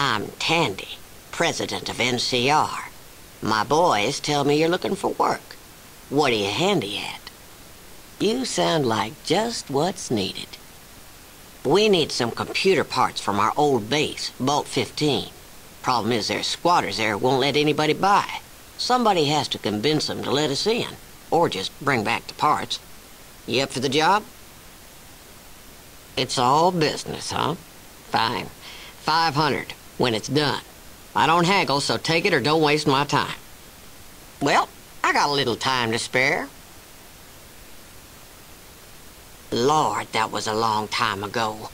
I'm Tandi, president of NCR. My boys tell me you're looking for work. What are you handy at? You sound like just what's needed. We need some computer parts from our old base, Vault 15. Problem is there's squatters there who won't let anybody by. Somebody has to convince them to let us in, or just bring back the parts. You up for the job? It's all business, huh? Fine. 500 when it's done. I don't haggle, so take it or don't waste my time. Well, I got a little time to spare. Lord, that was a long time ago.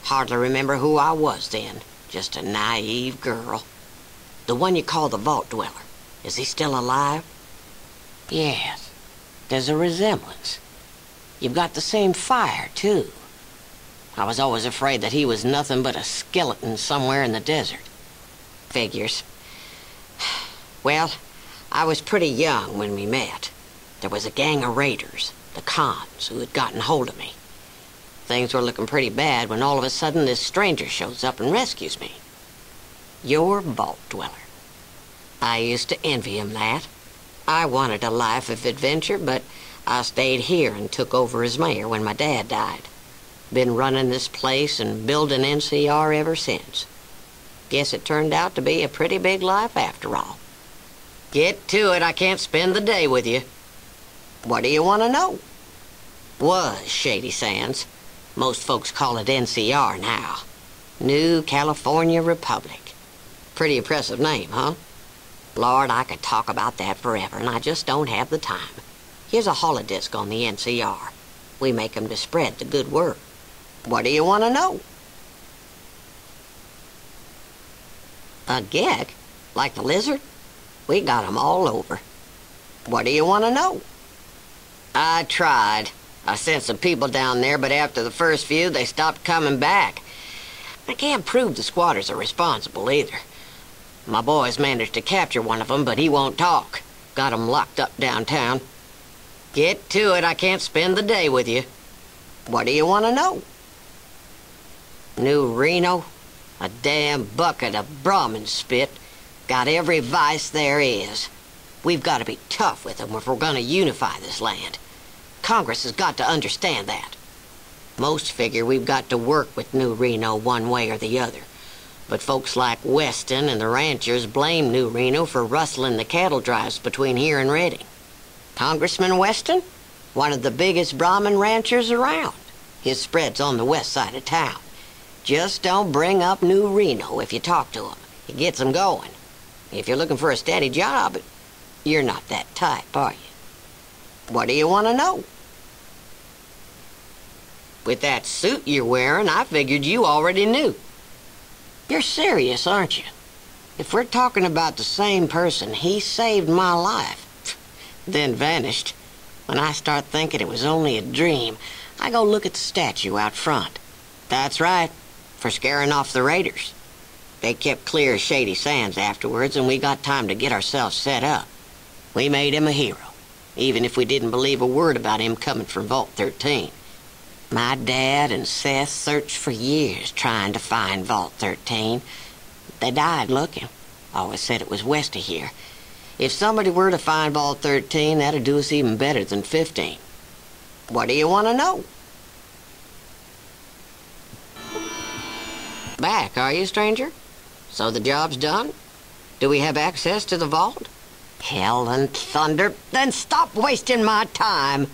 Hardly remember who I was then. Just a naive girl. The one you call the Vault Dweller. Is he still alive? Yes. There's a resemblance. You've got the same fire, too. I was always afraid that he was nothing but a skeleton somewhere in the desert. Figures. Well, I was pretty young when we met. There was a gang of raiders, the Khans, who had gotten hold of me. Things were looking pretty bad when all of a sudden this stranger shows up and rescues me. Your Vault Dweller. I used to envy him that. I wanted a life of adventure, but I stayed here and took over as mayor when my dad died. Been running this place and building NCR ever since. Guess it turned out to be a pretty big life after all. Get to it, I can't spend the day with you. What do you want to know? Was Shady Sands. Most folks call it NCR now. New California Republic. Pretty impressive name, huh? Lord, I could talk about that forever, and I just don't have the time. Here's a holodisc on the NCR. We make 'em to spread the good word. What do you want to know? A gek? Like the lizard? We got 'em all over. What do you want to know? I tried. I sent some people down there, but after the first few, they stopped coming back. I can't prove the squatters are responsible either. My boys managed to capture one of them, but he won't talk. Got him locked up downtown. Get to it, I can't spend the day with you. What do you want to know? New Reno? A damn bucket of Brahmin spit. Got every vice there is. We've got to be tough with them if we're going to unify this land. Congress has got to understand that. Most figure we've got to work with New Reno one way or the other. But folks like Weston and the ranchers blame New Reno for rustling the cattle drives between here and Redding. Congressman Weston? One of the biggest Brahmin ranchers around. His spread's on the west side of town. Just don't bring up New Reno if you talk to him. It gets them going. If you're looking for a steady job, you're not that type, are you? What do you want to know? With that suit you're wearing, I figured you already knew. You're serious, aren't you? If we're talking about the same person, he saved my life, then vanished. When I start thinking it was only a dream, I go look at the statue out front. That's right, for scaring off the raiders. They kept clear of Shady Sands afterwards, and we got time to get ourselves set up. We made him a hero, even if we didn't believe a word about him coming from Vault 13. My dad and Seth searched for years trying to find Vault 13. They died looking. Always said it was west of here. If somebody were to find Vault 13, that'd do us even better than 15. What do you want to know? Back, are you, stranger? So the job's done? Do we have access to the vault? Hell and thunder, then stop wasting my time.